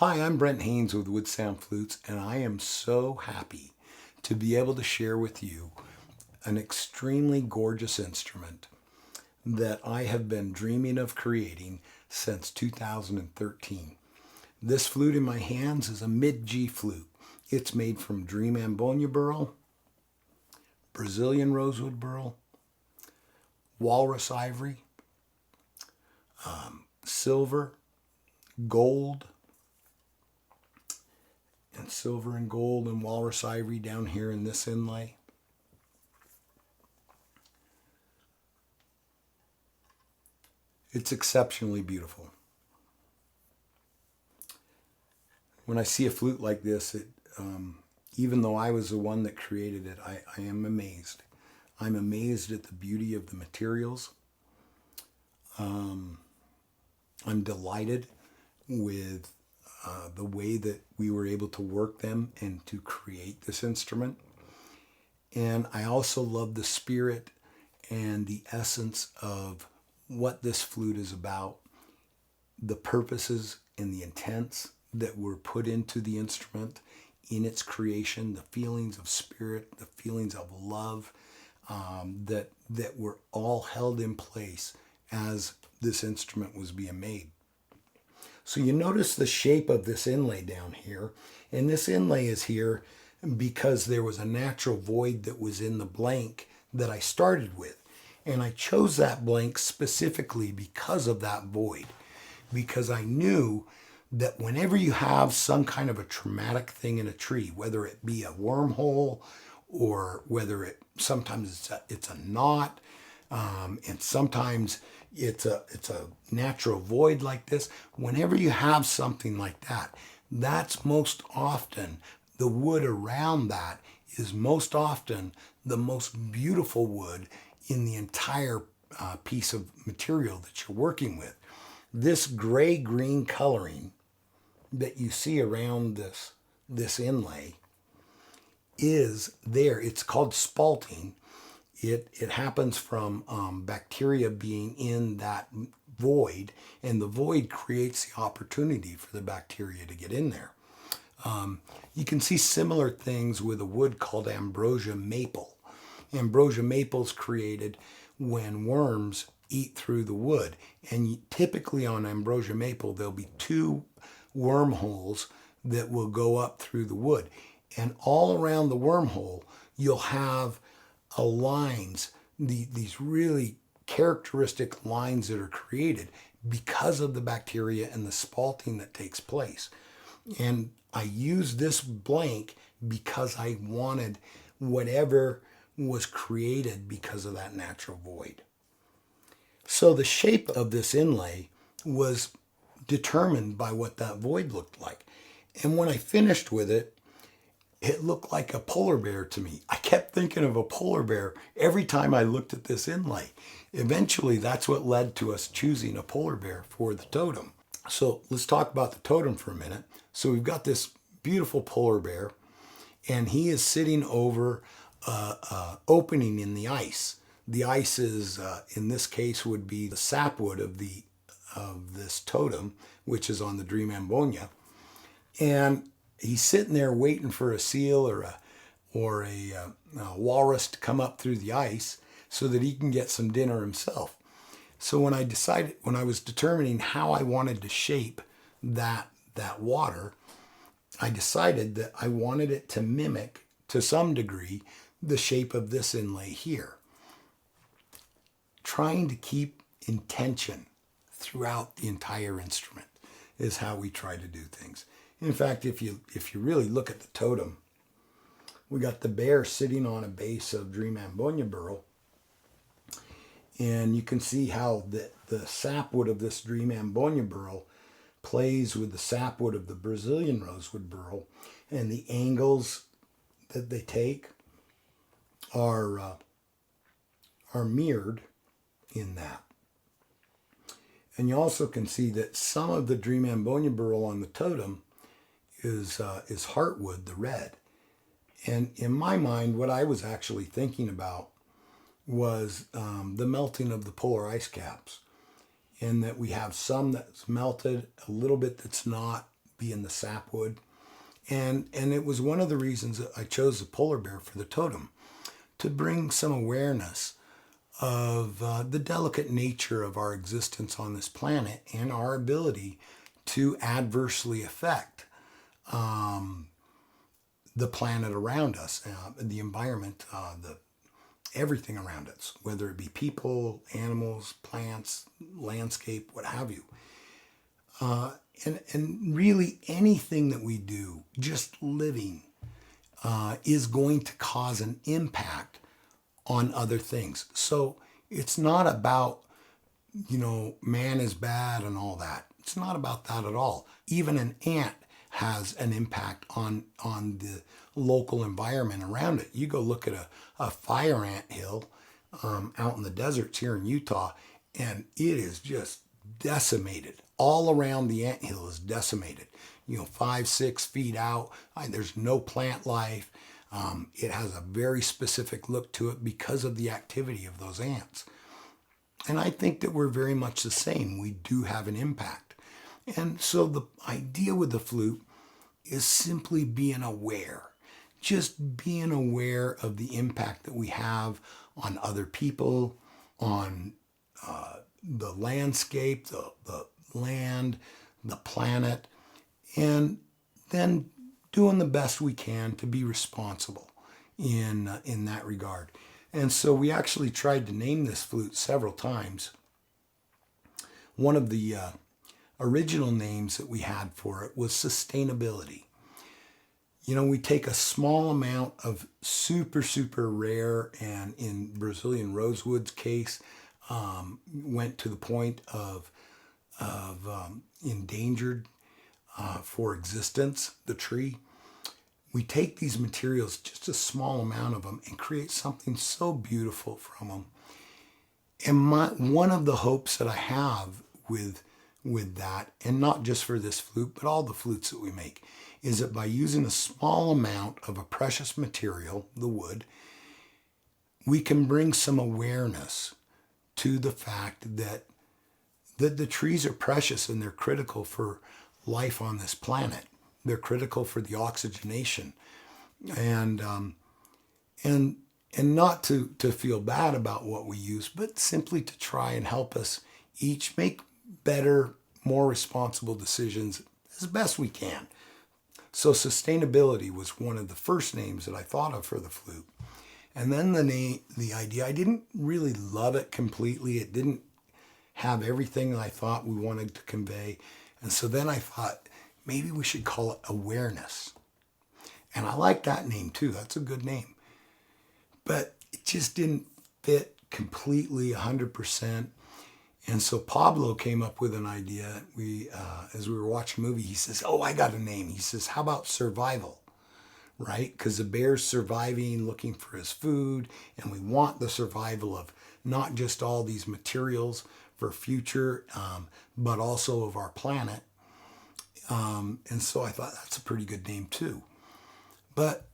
Hi, I'm Brent Haynes with Woodsound Flutes, and I am so happy to be able to share with you an extremely gorgeous instrument that I have been dreaming of creating since 2013. This flute in my hands is a mid-G flute. It's made from Dream Ambonia burl, Brazilian rosewood burl, walrus ivory, silver, gold, and silver and gold and walrus ivory down here in this inlay. It's exceptionally beautiful. When I see a flute like this, even though I was the one that created it, I am amazed. I'm amazed at the beauty of the materials. I'm delighted with the way that we were able to work them and to create this instrument. And I also love the spirit and the essence of what this flute is about, the purposes and the intents that were put into the instrument in its creation, the feelings of spirit, the feelings of love that were all held in place as this instrument was being made. So you notice the shape of this inlay down here, and this inlay is here because there was a natural void that was in the blank that I started with. And I chose that blank specifically because of that void, because I knew that whenever you have some kind of a traumatic thing in a tree, whether it be a wormhole or whether sometimes it's a knot, and sometimes it's a natural void like this. Whenever you have something like that, that's most often the wood around that is most often the most beautiful wood in the entire piece of material that you're working with. This gray-green coloring that you see around this inlay is there. It's called spalting. It happens from bacteria being in that void, and the void creates the opportunity for the bacteria to get in there. You can see similar things with a wood called ambrosia maple. Ambrosia maple is created when worms eat through the wood, and typically on ambrosia maple there'll be two wormholes that will go up through the wood, and all around the wormhole you'll have lines, these really characteristic lines that are created because of the bacteria and the spalting that takes place. And I used this blank because I wanted whatever was created because of that natural void. So the shape of this inlay was determined by what that void looked like. And when I finished with it, it looked like a polar bear to me. I kept thinking of a polar bear every time I looked at this inlay. Eventually, that's what led to us choosing a polar bear for the totem. So let's talk about the totem for a minute. So we've got this beautiful polar bear, and he is sitting over opening in the ice. The ice is, in this case, would be the sapwood of this totem, which is on the Dream Ambonia. And he's sitting there waiting for a seal or a walrus to come up through the ice so that he can get some dinner himself. So when I was determining how I wanted to shape that water, I decided that I wanted it to mimic, to some degree, the shape of this inlay here. Trying to keep intention throughout the entire instrument is how we try to do things. In fact, if you really look at the totem, we got the bear sitting on a base of Dream Ambonia burl, and you can see how the sapwood of this Dream Ambonia burl plays with the sapwood of the Brazilian rosewood burl, and the angles that they take are mirrored in that. And you also can see that some of the Dream Ambonia burl on the totem is heartwood, the red. And in my mind, what I was actually thinking about was the melting of the polar ice caps, and that we have some that's melted, a little bit that's not, be in the sapwood. And it was one of the reasons that I chose the polar bear for the totem, to bring some awareness of the delicate nature of our existence on this planet and our ability to adversely affect the planet around us, the environment, everything around us, whether it be people, animals, plants, landscape, what have you. And really anything that we do, just living, is going to cause an impact on other things. So it's not about, man is bad and all that. It's not about that at all. Even an ant has an impact on the local environment around it. You go look at a fire ant hill out in the deserts here in Utah, and it is just decimated. All around the anthill is decimated. 5-6 feet out. There's no plant life. It has a very specific look to it because of the activity of those ants. And I think that we're very much the same. We do have an impact. And so the idea with the flute is simply being aware. Just being aware of the impact that we have on other people, on the landscape, the land, the planet, and then doing the best we can to be responsible in that regard. And so we actually tried to name this flute several times. One of the original names that we had for it was sustainability. We take a small amount of super, super rare, and in Brazilian rosewood's case, went to the point of endangered for existence, the tree. We take these materials, just a small amount of them, and create something so beautiful from them. And one of the hopes that I have with that, and not just for this flute, but all the flutes that we make, is that by using a small amount of a precious material, the wood, we can bring some awareness to the fact that the trees are precious and they're critical for life on this planet. They're critical for the oxygenation, and not to feel bad about what we use, but simply to try and help us each make better, more responsible decisions as best we can. So sustainability was one of the first names that I thought of for the flute. And then the idea, I didn't really love it completely. It didn't have everything I thought we wanted to convey. And so then I thought, maybe we should call it awareness. And I like that name too. That's a good name. But it just didn't fit completely 100%. And so Pablo came up with an idea. As we were watching a movie, he says, "Oh, I got a name." He says, "How about survival?" Right? Because the bear's surviving, looking for his food, and we want the survival of not just all these materials for future, but also of our planet. And so I thought that's a pretty good name too. But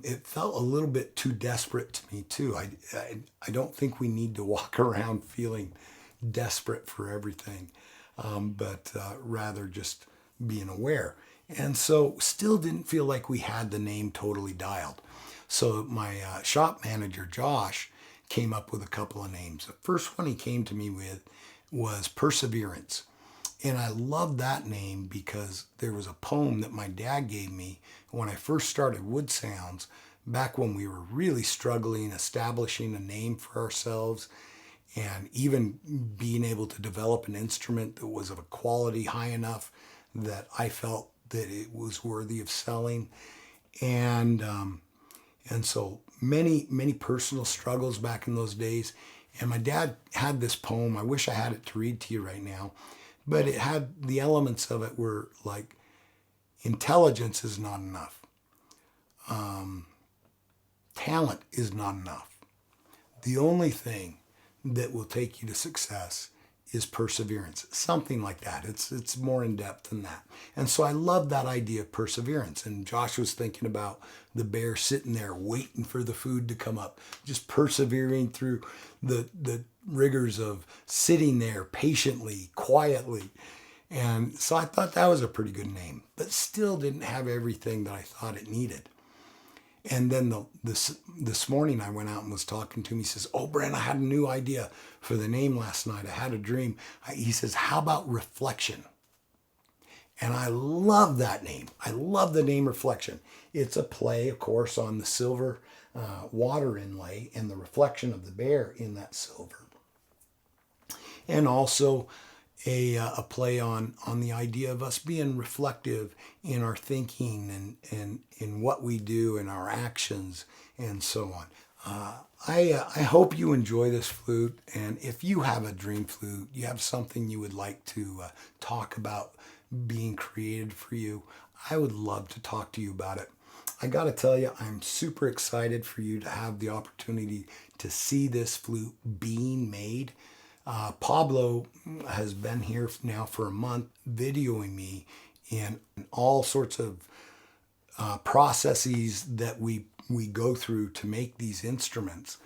it felt a little bit too desperate to me too. I don't think we need to walk around feeling desperate for everything, but rather just being aware. And so still didn't feel like we had the name totally dialed. So my shop manager, Josh, came up with a couple of names. The first one he came to me with was Perseverance. And I loved that name because there was a poem that my dad gave me when I first started Woodsounds, back when we were really struggling establishing a name for ourselves and even being able to develop an instrument that was of a quality high enough that I felt that it was worthy of selling. And so many personal struggles back in those days. And my dad had this poem. I wish I had it to read to you right now. But it had, the elements of it were like, intelligence is not enough. Talent is not enough. The only thing that will take you to success is perseverance. Something like that. It's more in depth than that. And so I love that idea of perseverance. And Josh was thinking about the bear sitting there waiting for the food to come up, just persevering through the rigors of sitting there patiently, quietly. And so I thought that was a pretty good name, but still didn't have everything that I thought it needed. And then this morning I went out and was talking to him. He says, "Oh, Brent, I had a new idea for the name last night. I had a dream." He says, "How about Reflection?" And I love that name. I love the name Reflection. It's a play, of course, on the silver water inlay and the reflection of the bear in that silver. And also a play on the idea of us being reflective in our thinking and in what we do and our actions and so on. I hope you enjoy this flute, and if you have a dream flute, you have something you would like to talk about being created for you, I would love to talk to you about it. I got to tell you, I'm super excited for you to have the opportunity to see this flute being made. Pablo has been here now for a month videoing me in all sorts of processes that we go through to make these instruments.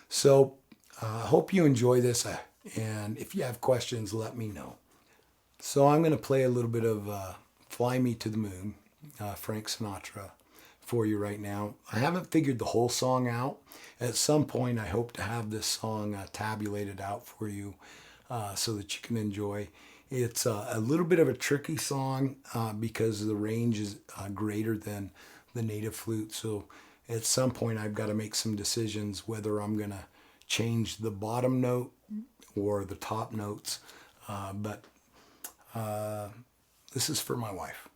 So I hope you enjoy this, and if you have questions, let me know. So I'm going to play a little bit of Fly Me to the Moon, Frank Sinatra, for you right now. I haven't figured the whole song out. At some point, I hope to have this song tabulated out for you so that you can enjoy. It's a little bit of a tricky song because the range is greater than the native flute. So at some point, I've got to make some decisions whether I'm going to change the bottom note or the top notes. But this is for my wife.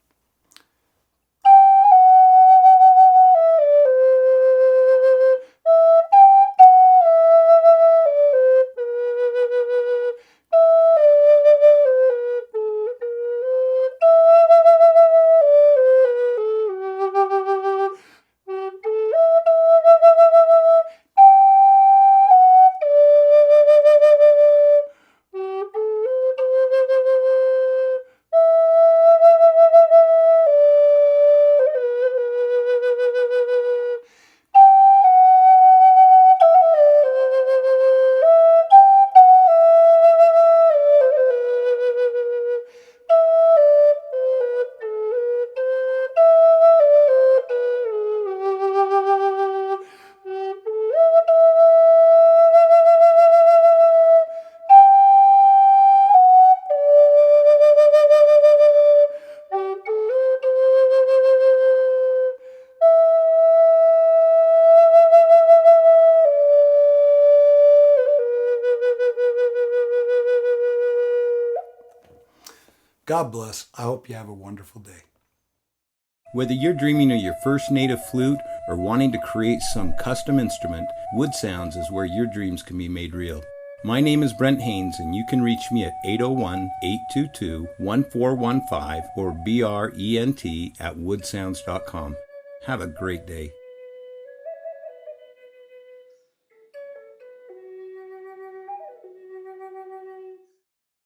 God bless. I hope you have a wonderful day. Whether you're dreaming of your first native flute or wanting to create some custom instrument, Woodsounds is where your dreams can be made real. My name is Brent Haynes, and you can reach me at 801-822-1415 or brent@woodsounds.com. Have a great day.